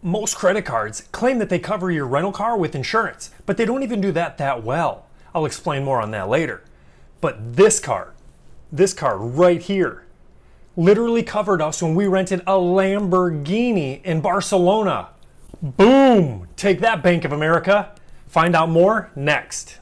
Most credit cards claim that they cover your rental car with insurance, but they don't even do that well. I'll explain more on that later. But this card right here, literally covered us when we rented a Lamborghini in Barcelona. Boom! Take that, Bank of America. Find out more next.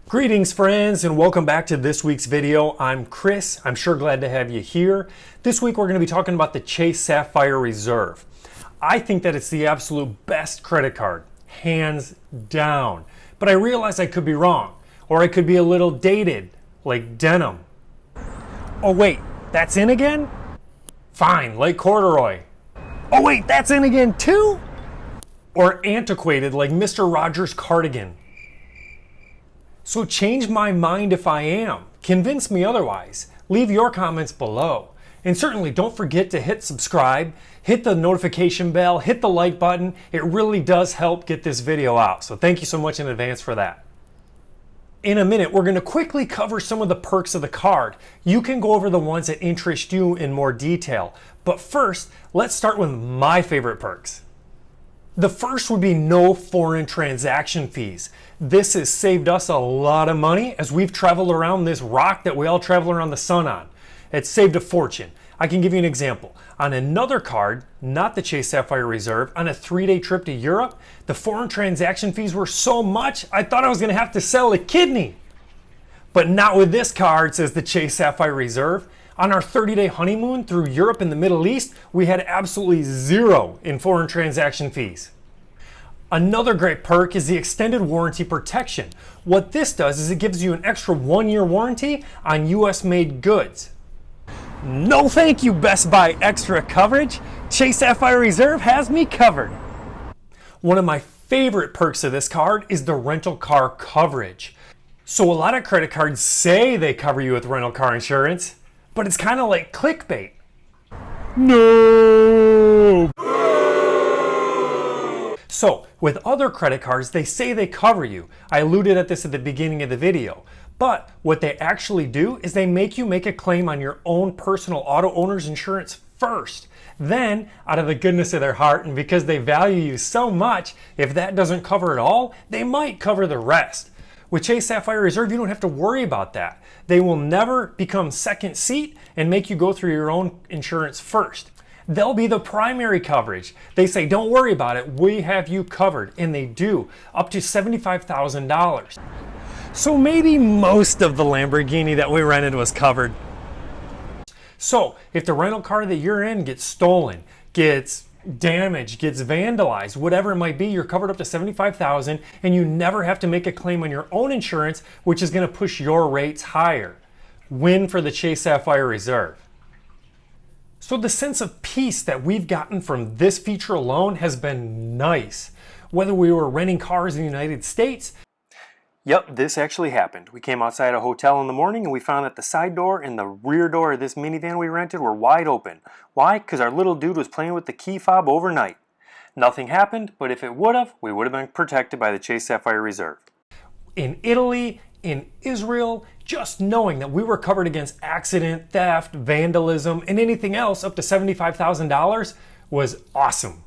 Greetings friends, and welcome back to this week's video. I'm Chris. I'm sure glad to have you here. This week we're going to be talking about the Chase Sapphire Reserve. I think that it's the absolute best credit card, hands down. But I realize I could be wrong, or I could be a little dated, like denim. Oh wait, that's in again? Fine, like corduroy. Oh wait, that's in again too? Or antiquated like Mr. Rogers' cardigan. So change my mind if I am. Convince me otherwise. Leave your comments below. And certainly don't forget to hit subscribe, hit the notification bell, hit the like button. It really does help get this video out. So thank you so much in advance for that. In a minute, we're going to quickly cover some of the perks of the card. You can go over the ones that interest you in more detail. But first, let's start with my favorite perks. The first would be no foreign transaction fees. This has saved us a lot of money as we've traveled around this rock that we all travel around the sun on. It's saved a fortune. I can give you an example. On another card, not the Chase Sapphire Reserve, on a 3-day trip to Europe, the foreign transaction fees were so much I thought I was going to have to sell a kidney. But not with this card, says the Chase Sapphire Reserve. On our 30-day honeymoon through Europe and the Middle East, we had absolutely zero in foreign transaction fees. Another great perk is the extended warranty protection. What this does is it gives you an extra 1-year warranty on US-made goods. No thank you, Best Buy extra coverage. Chase Sapphire Reserve has me covered. One of my favorite perks of this card is the rental car coverage. So a lot of credit cards say they cover you with rental car insurance, but it's kind of like clickbait. No! So, with other credit cards, they say they cover you. I alluded at this at the beginning of the video. But what they actually do is they make you make a claim on your own personal auto owner's insurance first. Then, out of the goodness of their heart, and because they value you so much, if that doesn't cover it all, they might cover the rest. With Chase Sapphire Reserve, you don't have to worry about that. They will never become second seat and make you go through your own insurance first. They'll be the primary coverage. They say, don't worry about it, we have you covered. And they do, up to $75,000. So maybe most of the Lamborghini that we rented was covered. So if the rental car that you're in gets stolen, gets damaged, gets vandalized, whatever it might be, you're covered up to $75,000 and you never have to make a claim on your own insurance, which is going to push your rates higher. Win for the Chase Sapphire Reserve. So the sense of peace that we've gotten from this feature alone has been nice. Whether we were renting cars in the United States. Yep, this actually happened. We came outside a hotel in the morning and we found that the side door and the rear door of this minivan we rented were wide open. Why? Because our little dude was playing with the key fob overnight. Nothing happened, but if it would have, we would have been protected by the Chase Sapphire Reserve. In Italy, in Israel, just knowing that we were covered against accident, theft, vandalism, and anything else up to $75,000 was awesome.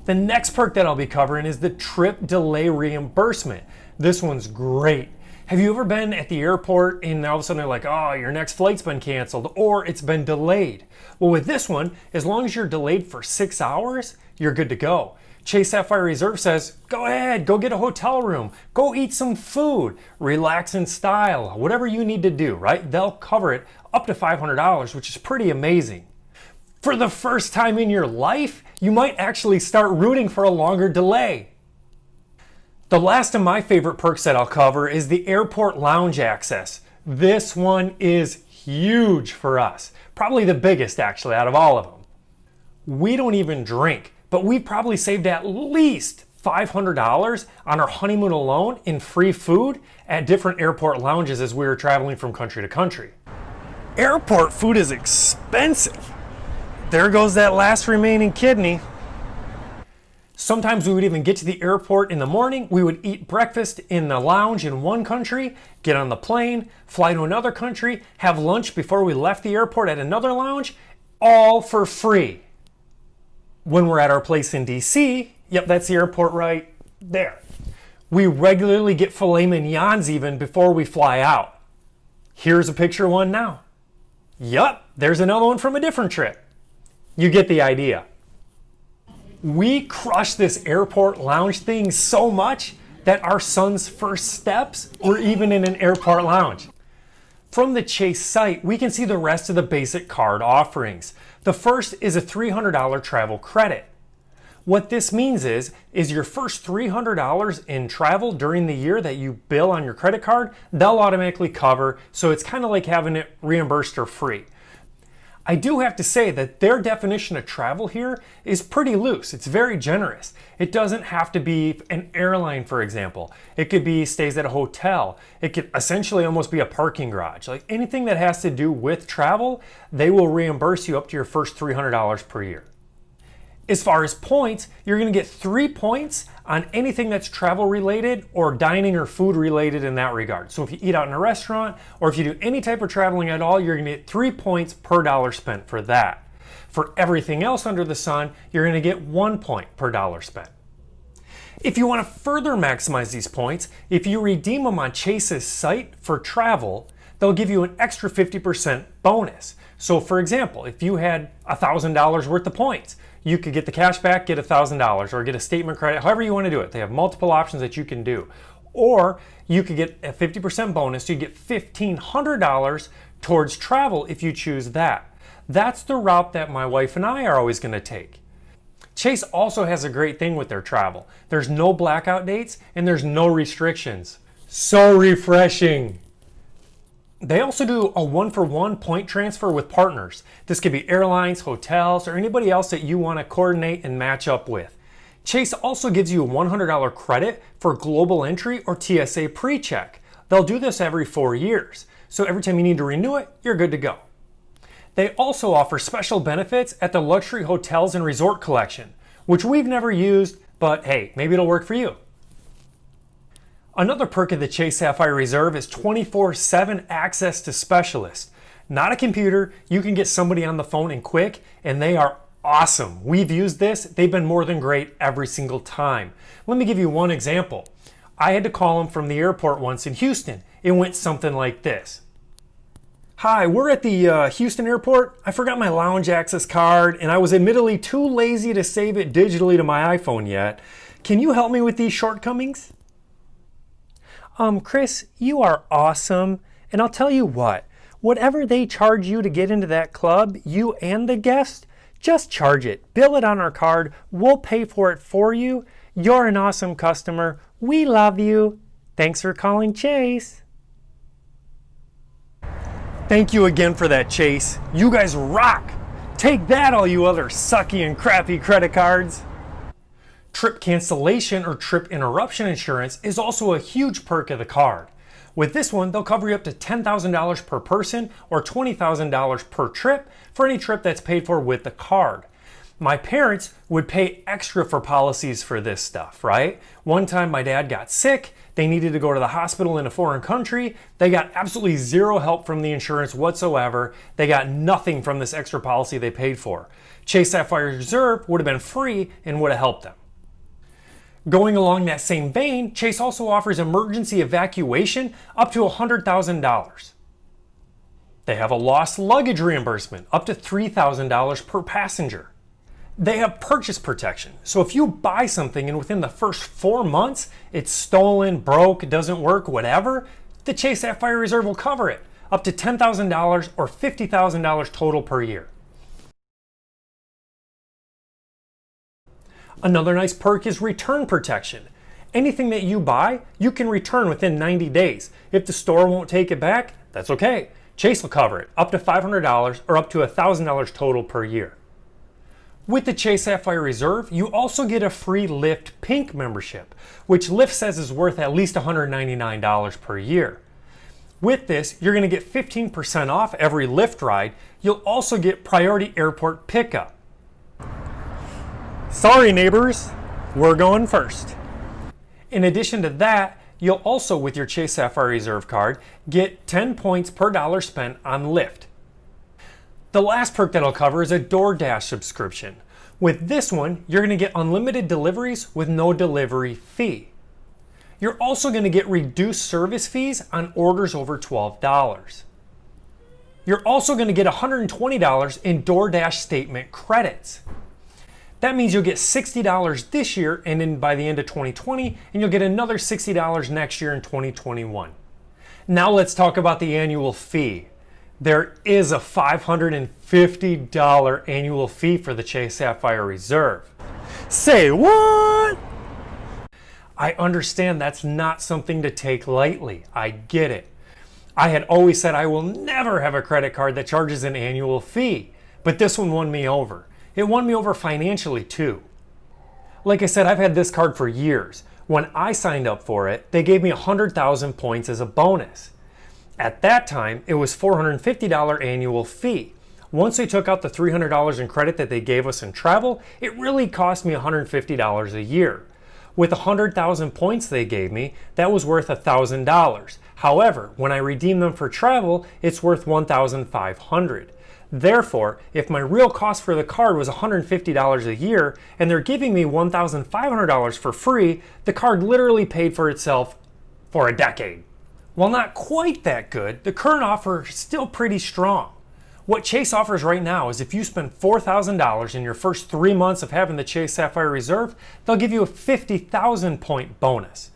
The next perk that I'll be covering is the trip delay reimbursement. This one's great. Have you ever been at the airport and all of a sudden they're like, oh, your next flight's been canceled or it's been delayed? Well, with this one, as long as you're delayed for 6 hours, you're good to go. Chase Sapphire Reserve says, go ahead, go get a hotel room, go eat some food, relax in style, whatever you need to do, right? They'll cover it up to $500, which is pretty amazing. For the first time in your life, you might actually start rooting for a longer delay. The last of my favorite perks that I'll cover is the airport lounge access. This one is huge for us. Probably the biggest actually out of all of them. We don't even drink, but we probably saved at least $500 on our honeymoon alone in free food at different airport lounges as we were traveling from country to country. Airport food is expensive. There goes that last remaining kidney. Sometimes we would even get to the airport in the morning, we would eat breakfast in the lounge in one country, get on the plane, fly to another country, have lunch before we left the airport at another lounge, all for free. When we're at our place in DC, yep, that's the airport right there. We regularly get filet mignons even before we fly out. Here's a picture of one now. Yup, there's another one from a different trip. You get the idea. We crushed this airport lounge thing so much that our son's first steps were even in an airport lounge. From the Chase site, we can see the rest of the basic card offerings. The first is a $300 travel credit. What this means is your first $300 in travel during the year that you bill on your credit card, they'll automatically cover, so it's kind of like having it reimbursed or free. I do have to say that their definition of travel here is pretty loose. It's very generous. It doesn't have to be an airline, for example. It could be stays at a hotel. It could essentially almost be a parking garage. Like anything that has to do with travel, they will reimburse you up to your first $300 per year. As far as points, you're going to get 3 points on anything that's travel related or dining or food related in that regard. So if you eat out in a restaurant or if you do any type of traveling at all, you're going to get 3 points per dollar spent for that. For everything else under the sun, you're going to get 1 point per dollar spent. If you want to further maximize these points, if you redeem them on Chase's site for travel, they'll give you an extra 50% bonus. So for example, if you had $1,000 worth of points, you could get the cash back, get $1,000, or get a statement credit, however you want to do it. They have multiple options that you can do. Or you could get a 50% bonus, so you get $1,500 towards travel if you choose that. That's the route that my wife and I are always going to take. Chase also has a great thing with their travel. There's no blackout dates and there's no restrictions. So refreshing. They also do a 1-for-1 point transfer with partners. This could be airlines, hotels, or anybody else that you want to coordinate and match up with. Chase also gives you a $100 credit for global entry or TSA pre-check. They'll do this every 4 years. So every time you need to renew it, you're good to go. They also offer special benefits at the Luxury Hotels and Resort Collection, which we've never used, but hey, maybe it'll work for you. Another perk of the Chase Sapphire Reserve is 24/7 access to specialists. Not a computer, you can get somebody on the phone and quick, and they are awesome. We've used this, they've been more than great every single time. Let me give you one example. I had to call them from the airport once in Houston. It went something like this. Hi, we're at the Houston airport. I forgot my lounge access card, and I was admittedly too lazy to save it digitally to my iPhone yet. Can you help me with these shortcomings? Chris, you are awesome. And I'll tell you what, whatever they charge you to get into that club, you and the guest, just charge it. Bill it on our card. We'll pay for it for you. You're an awesome customer. We love you. Thanks for calling Chase. Thank you again for that, Chase. You guys rock. Take that, all you other sucky and crappy credit cards. Trip cancellation or trip interruption insurance is also a huge perk of the card. With this one, they'll cover you up to $10,000 per person or $20,000 per trip for any trip that's paid for with the card. My parents would pay extra for policies for this stuff, right? One time my dad got sick, they needed to go to the hospital in a foreign country. They got absolutely zero help from the insurance whatsoever. They got nothing from this extra policy they paid for. Chase Sapphire Reserve would have been free and would have helped them. Going along that same vein, Chase also offers emergency evacuation up to $100,000. They have a lost luggage reimbursement up to $3,000 per passenger. They have purchase protection. So if you buy something and within the first 4 months it's stolen, broke, doesn't work, whatever, the Chase Sapphire Reserve will cover it up to $10,000 or $50,000 total per year. Another nice perk is return protection. Anything that you buy, you can return within 90 days. If the store won't take it back, that's okay. Chase will cover it, up to $500 or up to $1,000 total per year. With the Chase Sapphire Reserve, you also get a free Lyft Pink membership, which Lyft says is worth at least $199 per year. With this, you're going to get 15% off every Lyft ride. You'll also get priority airport pickup. Sorry neighbors, We're going first. In addition to that, you'll also, with your Chase Sapphire Reserve card, get 10 points per dollar spent on Lyft. The last perk that I'll cover is a DoorDash subscription. With this one, you're going to get unlimited deliveries with no delivery fee. You're also going to get reduced service fees on orders over $12. You're also going to get $120 in DoorDash statement credits. That means you'll get $60 this year and then by the end of 2020, and you'll get another $60 next year in 2021. Now let's talk about the annual fee. There is a $550 annual fee for the Chase Sapphire Reserve. Say what? I understand that's not something to take lightly. I get it. I had always said I will never have a credit card that charges an annual fee, but this one won me over. It won me over financially too. Like I said, I've had this card for years. When I signed up for it, they gave me 100,000 points as a bonus. At that time, it was $450 annual fee. Once they took out the $300 in credit that they gave us in travel, it really cost me $150 a year. With 100,000 points they gave me, that was worth $1,000. However, when I redeem them for travel, it's worth $1,500. Therefore, if my real cost for the card was $150 a year and they're giving me $1,500 for free, the card literally paid for itself for a decade. While not quite that good, the current offer is still pretty strong. What Chase offers right now is if you spend $4,000 in your first 3 months of having the Chase Sapphire Reserve, they'll give you a 50,000 point bonus.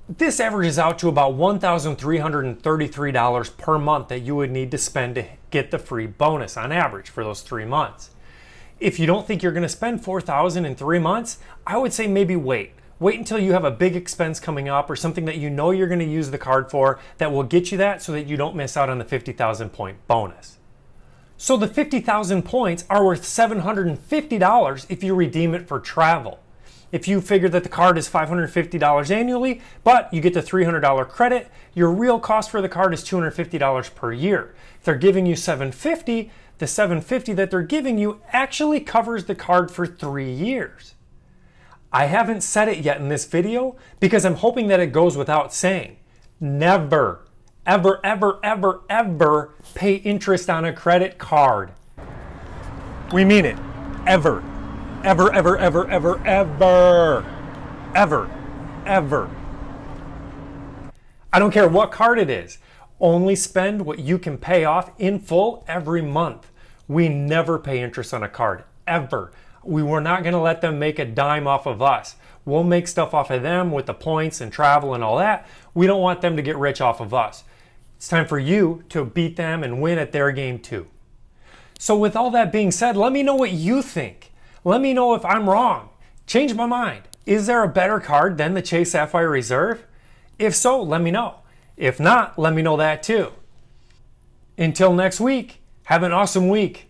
This averages out to about $1,333 per month that you would need to spend to get the free bonus on average for those 3 months. If you don't think you're going to spend $4,000 in 3 months, I would say maybe wait. Wait until you have a big expense coming up or something that you know you're going to use the card for that will get you that so that you don't miss out on the 50,000 point bonus. So the 50,000 points are worth $750 if you redeem it for travel. If you figure that the card is $550 annually, but you get the $300 credit, your real cost for the card is $250 per year. If they're giving you $750, the $750 that they're giving you actually covers the card for 3 years. I haven't said it yet in this video because I'm hoping that it goes without saying. Never, ever, ever, ever, ever pay interest on a credit card. We mean it. Ever. Ever, ever, ever, ever, ever, ever, ever. I don't care what card it is. Only spend what you can pay off in full every month. We never pay interest on a card, ever. We were not going to let them make a dime off of us. We'll make stuff off of them with the points and travel and all that. We don't want them to get rich off of us. It's time for you to beat them and win at their game too. So with all that being said, let me know what you think. Let me know if I'm wrong. Change my mind. Is there a better card than the Chase Sapphire Reserve? If so, let me know. If not, let me know that too. Until next week, have an awesome week.